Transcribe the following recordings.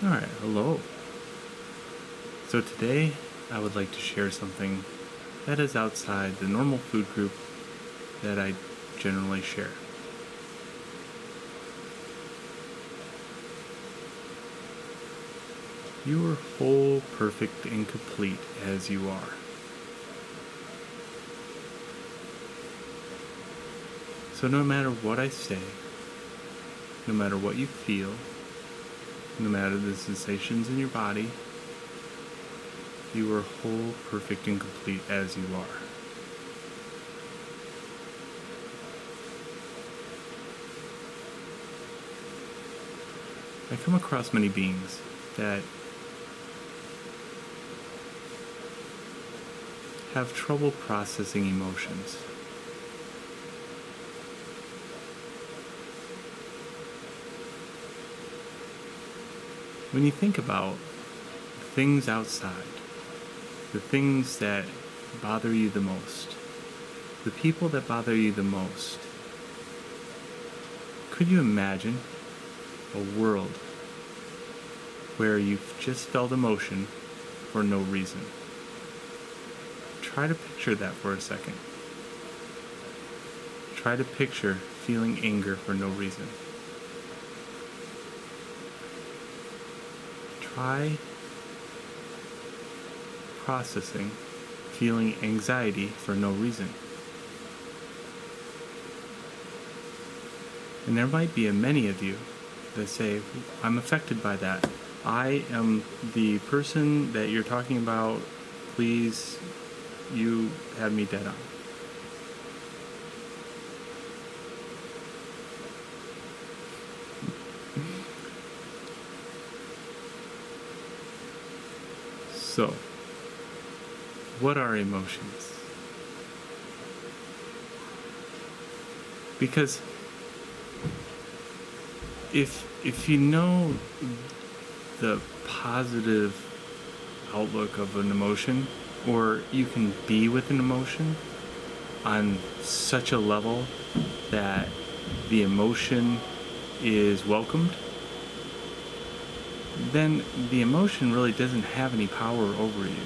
Alright, hello. So today I would like to share something that is outside the normal food group that I generally share. You are whole, perfect, and complete as you are. So no matter what I say, no matter what you feel, no matter the sensations in your body, you are whole, perfect, and complete as you are. I come across many beings that have trouble processing emotions. When you think about things outside, the things that bother you the most, the people that bother you the most, could you imagine a world where you've just felt emotion for no reason? Try to picture that for a second. Try to picture feeling anger for no reason. Try processing feeling anxiety for no reason. And there might be many of you that say, I'm affected by that. I am the person that you're talking about. Please, you have me dead on. So, what are emotions? Because if you know the positive outlook of an emotion, or you can be with an emotion on such a level that the emotion is welcomed, then the emotion really doesn't have any power over you.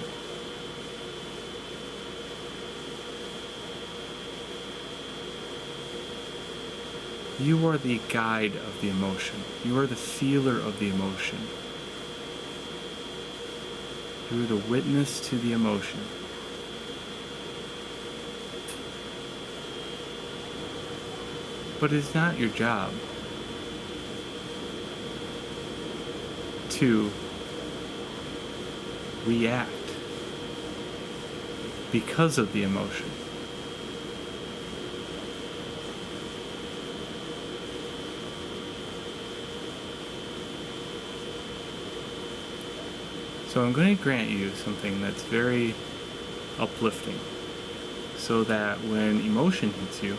You are the guide of the emotion. You are the feeler of the emotion. You are the witness to the emotion. But it's not your job to react because of the emotion. So I'm going to grant you something that's very uplifting, so that when emotion hits you,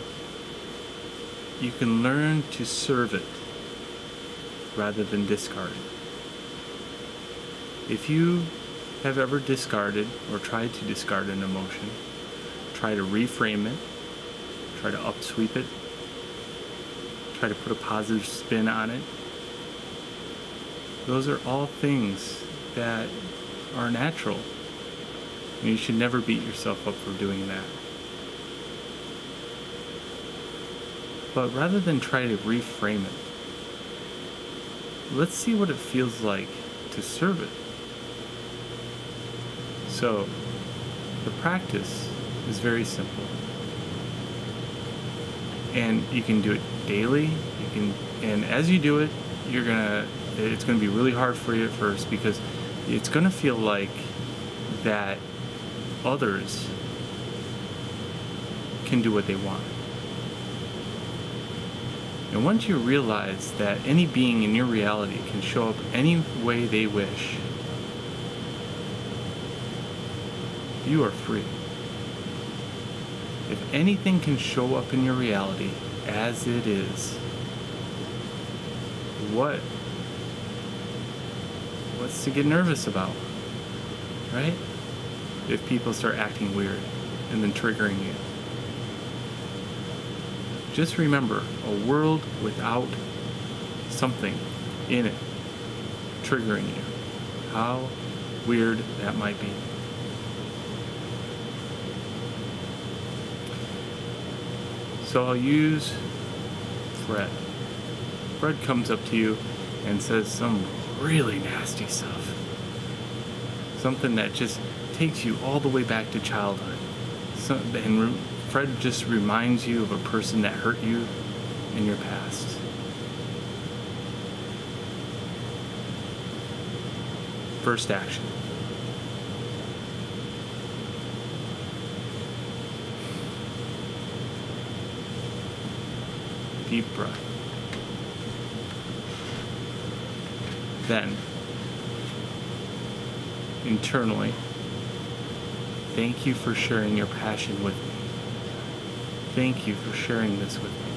you can learn to serve it rather than discard it. If you have ever discarded or tried to discard an emotion, try to reframe it, try to upsweep it, try to put a positive spin on it. Those are all things that are natural. And you should never beat yourself up for doing that. But rather than try to reframe it, let's see what it feels like to serve it. So, the practice is very simple. And you can do it daily. And as you do it, it's gonna be really hard for you at first, because it's gonna feel like that others can do what they want. And once you realize that any being in your reality can show up any way they wish, you are free. If anything can show up in your reality as it is, what's to get nervous about, right? If people start acting weird and then triggering you. Just remember, a world without something in it triggering you. How weird that might be. So I'll use Fred. Fred comes up to you and says some really nasty stuff. Something that just takes you all the way back to childhood. Fred just reminds you of a person that hurt you in your past. First action. Deep breath. Then, internally, thank you for sharing your passion with me. Thank you for sharing this with me.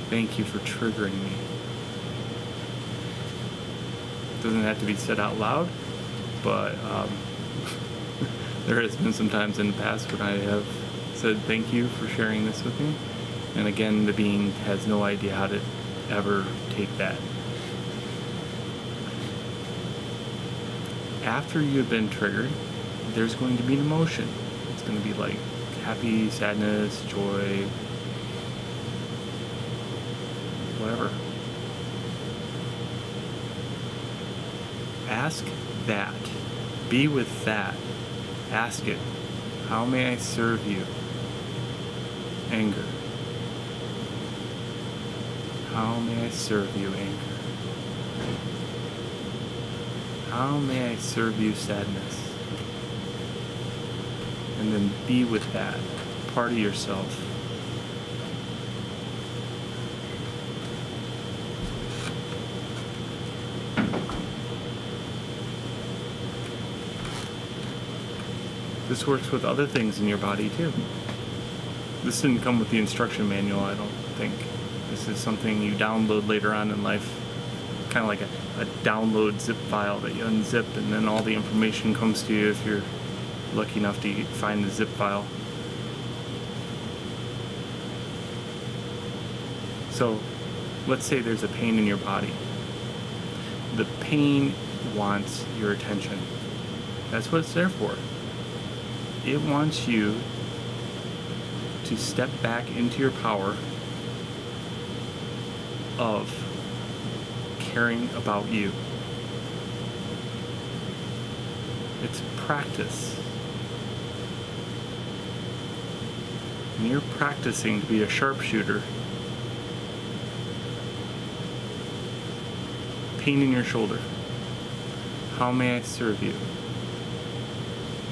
Thank you for triggering me. It doesn't have to be said out loud, but there has been some times in the past when I have said thank you for sharing this with me. And again, the being has no idea how to ever take that. After you've been triggered, there's going to be an emotion. It's going to be like happy, sadness, joy, whatever. Ask that. Be with that. Ask it. How may I serve you? Anger. How may I serve you, anger? How may I serve you, sadness? And then be with that part of yourself. This works with other things in your body too. This didn't come with the instruction manual, I don't think. This is something you download later on in life, kind of like a download zip file that you unzip, and then all the information comes to you if you're lucky enough to find the zip file. So let's say there's a pain in your body. The pain wants your attention. That's what it's there for. It wants you to step back into your power of caring about you. It's practice. When you're practicing to be a sharpshooter, pain in your shoulder. How may I serve you?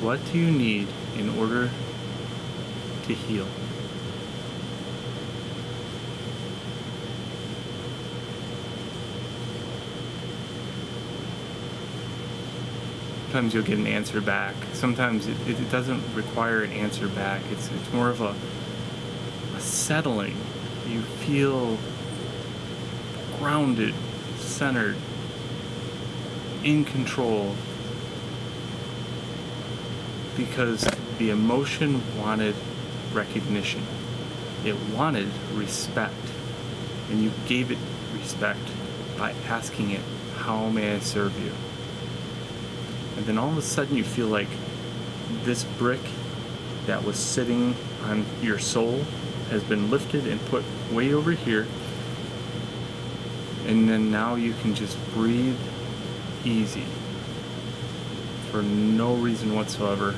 What do you need in order to heal? Sometimes you'll get an answer back. Sometimes it doesn't require an answer back. It's more of a settling. You feel grounded, centered, in control, because the emotion wanted recognition. It wanted respect. And you gave it respect by asking it, how may I serve you? And then all of a sudden you feel like this brick that was sitting on your soul has been lifted and put way over here. And then now you can just breathe easy for no reason whatsoever,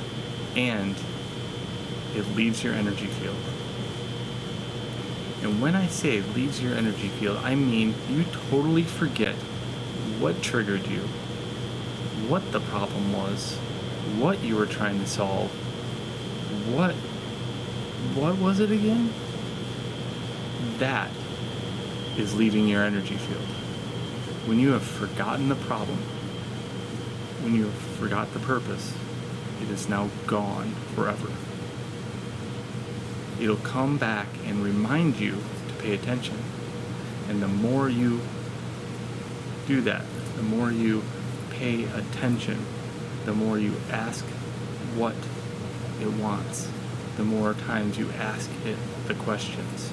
and it leaves your energy field. And when I say it leaves your energy field, I mean you totally forget what triggered you, what the problem was, what you were trying to solve. What was it again? That is leaving your energy field. When you have forgotten the problem, when you have forgot the purpose, it is now gone forever. It'll come back and remind you to pay attention. And the more you do that, the more you pay attention, the more you ask what it wants, the more times you ask it the questions,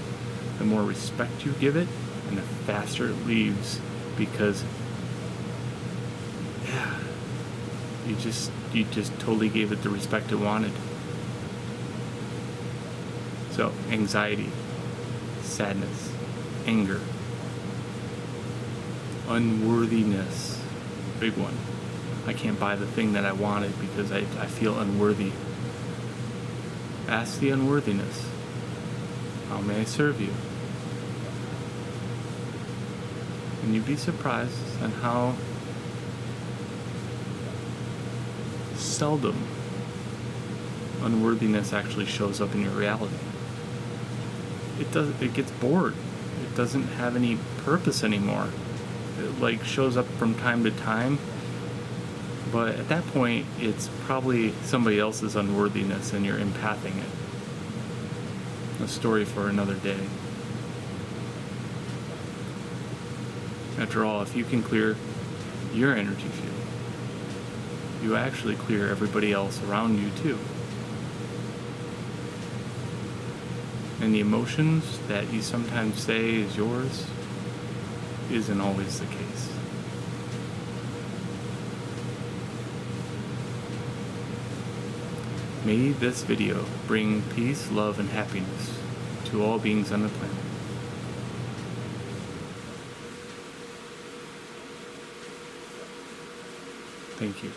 the more respect you give it, and the faster it leaves, because You just totally gave it the respect it wanted. So, anxiety, sadness, anger, unworthiness, big one. I can't buy the thing that I wanted because I feel unworthy. Ask the unworthiness, how may I serve you? And you'd be surprised on how seldom unworthiness actually shows up in your reality. It gets bored. It doesn't have any purpose anymore. It like shows up from time to time, but at that point it's probably somebody else's unworthiness and you're empathing it. A story for another day. After all, if you can clear your energy field, you actually clear everybody else around you too. And the emotions that you sometimes say is yours isn't always the case. May this video bring peace, love, and happiness to all beings on the planet. Thank you.